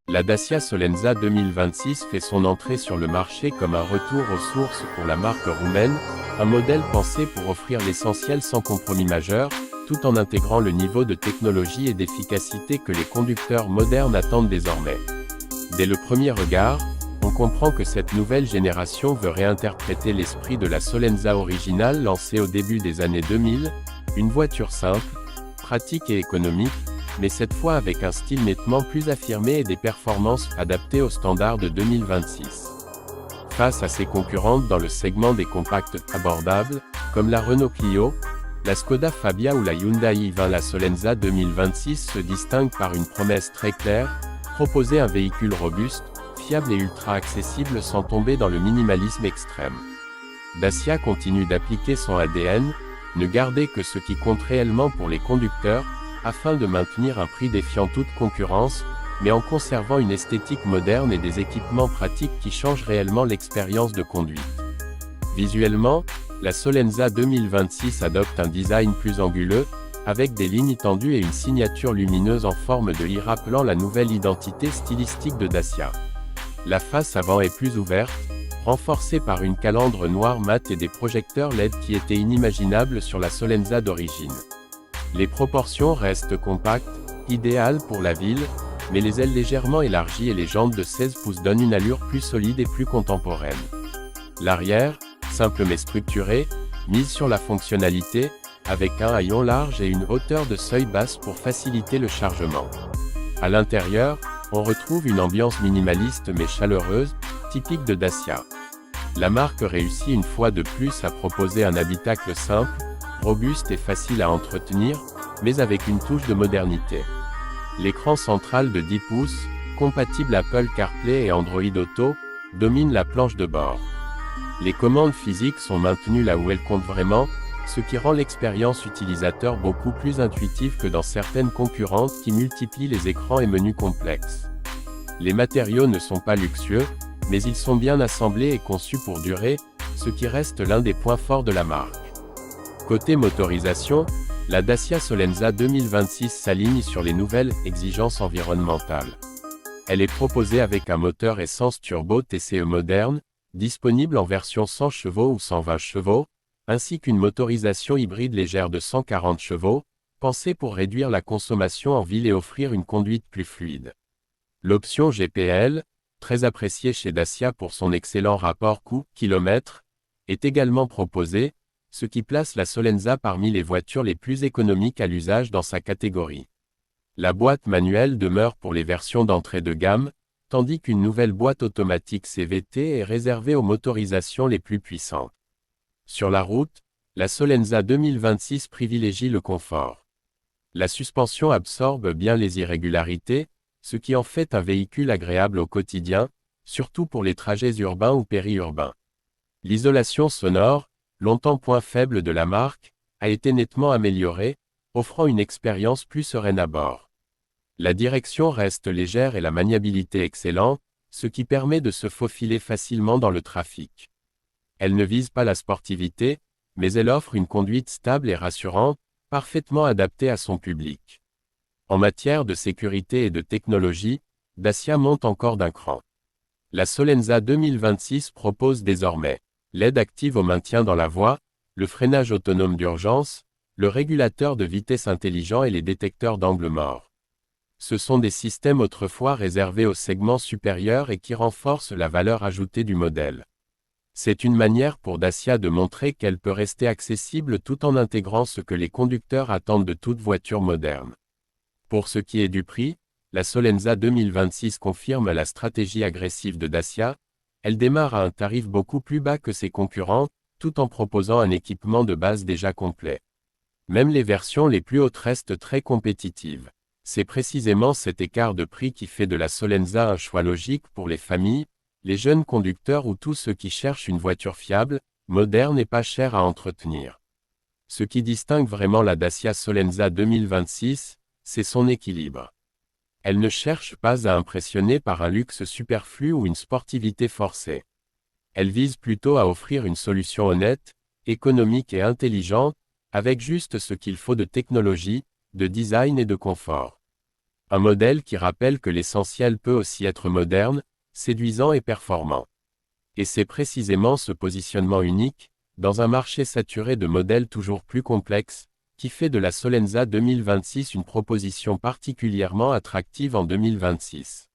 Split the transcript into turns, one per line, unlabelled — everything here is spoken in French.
La Dacia Solenza 2026 fait son entrée sur le marché comme un retour aux sources pour la marque roumaine, un modèle pensé pour offrir l'essentiel sans compromis majeur, tout en intégrant le niveau de technologie et d'efficacité que les conducteurs modernes attendent désormais. Dès le premier regard, on comprend que cette nouvelle génération veut réinterpréter l'esprit de la Solenza originale lancée au début des années 2000, une voiture simple, pratique et économique, mais cette fois avec un style nettement plus affirmé et des performances adaptées aux standards de 2026. Face à ses concurrentes dans le segment des compacts abordables, comme la Renault Clio, la Skoda Fabia ou la Hyundai i20, la Solenza 2026 se distingue par une promesse très claire: proposer un véhicule robuste, fiable et ultra accessible sans tomber dans le minimalisme extrême. Dacia continue d'appliquer son ADN, ne garder que ce qui compte réellement pour les conducteurs, afin de maintenir un prix défiant toute concurrence, mais en conservant une esthétique moderne et des équipements pratiques qui changent réellement l'expérience de conduite. Visuellement, la Solenza 2026 adopte un design plus anguleux, avec des lignes tendues et une signature lumineuse en forme de I rappelant la nouvelle identité stylistique de Dacia. La face avant est plus ouverte, renforcée par une calandre noire mat et des projecteurs LED qui étaient inimaginables sur la Solenza d'origine. Les proportions restent compactes, idéales pour la ville, mais les ailes légèrement élargies et les jantes de 16 pouces donnent une allure plus solide et plus contemporaine. L'arrière, simple mais structuré, mise sur la fonctionnalité, avec un haillon large et une hauteur de seuil basse pour faciliter le chargement. À l'intérieur, on retrouve une ambiance minimaliste mais chaleureuse, typique de Dacia. La marque réussit une fois de plus à proposer un habitacle simple, robuste et facile à entretenir, mais avec une touche de modernité. L'écran central de 10 pouces, compatible Apple CarPlay et Android Auto, domine la planche de bord. Les commandes physiques sont maintenues là où elles comptent vraiment, ce qui rend l'expérience utilisateur beaucoup plus intuitive que dans certaines concurrentes qui multiplient les écrans et menus complexes. Les matériaux ne sont pas luxueux, mais ils sont bien assemblés et conçus pour durer, ce qui reste l'un des points forts de la marque. Côté motorisation, la Dacia Solenza 2026 s'aligne sur les nouvelles exigences environnementales. Elle est proposée avec un moteur essence turbo TCE moderne, disponible en version 100 chevaux ou 120 chevaux, ainsi qu'une motorisation hybride légère de 140 chevaux, pensée pour réduire la consommation en ville et offrir une conduite plus fluide. L'option GPL, très appréciée chez Dacia pour son excellent rapport coût-kilomètre, est également proposée, ce qui place la Solenza parmi les voitures les plus économiques à l'usage dans sa catégorie. La boîte manuelle demeure pour les versions d'entrée de gamme, tandis qu'une nouvelle boîte automatique CVT est réservée aux motorisations les plus puissantes. Sur la route, la Solenza 2026 privilégie le confort. La suspension absorbe bien les irrégularités, ce qui en fait un véhicule agréable au quotidien, surtout pour les trajets urbains ou périurbains. L'isolation sonore, longtemps point faible de la marque, a été nettement améliorée, offrant une expérience plus sereine à bord. La direction reste légère et la maniabilité excellente, ce qui permet de se faufiler facilement dans le trafic. Elle ne vise pas la sportivité, mais elle offre une conduite stable et rassurante, parfaitement adaptée à son public. En matière de sécurité et de technologie, Dacia monte encore d'un cran. La Solenza 2026 propose désormais l'aide active au maintien dans la voie, le freinage autonome d'urgence, le régulateur de vitesse intelligent et les détecteurs d'angle mort. Ce sont des systèmes autrefois réservés au segment supérieur et qui renforcent la valeur ajoutée du modèle. C'est une manière pour Dacia de montrer qu'elle peut rester accessible tout en intégrant ce que les conducteurs attendent de toute voiture moderne. Pour ce qui est du prix, la Solenza 2026 confirme la stratégie agressive de Dacia. Elle démarre à un tarif beaucoup plus bas que ses concurrents, tout en proposant un équipement de base déjà complet. Même les versions les plus hautes restent très compétitives. C'est précisément cet écart de prix qui fait de la Solenza un choix logique pour les familles, les jeunes conducteurs ou tous ceux qui cherchent une voiture fiable, moderne et pas chère à entretenir. Ce qui distingue vraiment la Dacia Solenza 2026, c'est son équilibre. Elle ne cherche pas à impressionner par un luxe superflu ou une sportivité forcée. Elle vise plutôt à offrir une solution honnête, économique et intelligente, avec juste ce qu'il faut de technologie, de design et de confort. Un modèle qui rappelle que l'essentiel peut aussi être moderne, séduisant et performant. Et c'est précisément ce positionnement unique, dans un marché saturé de modèles toujours plus complexes, qui fait de la Solenza 2026 une proposition particulièrement attractive en 2026.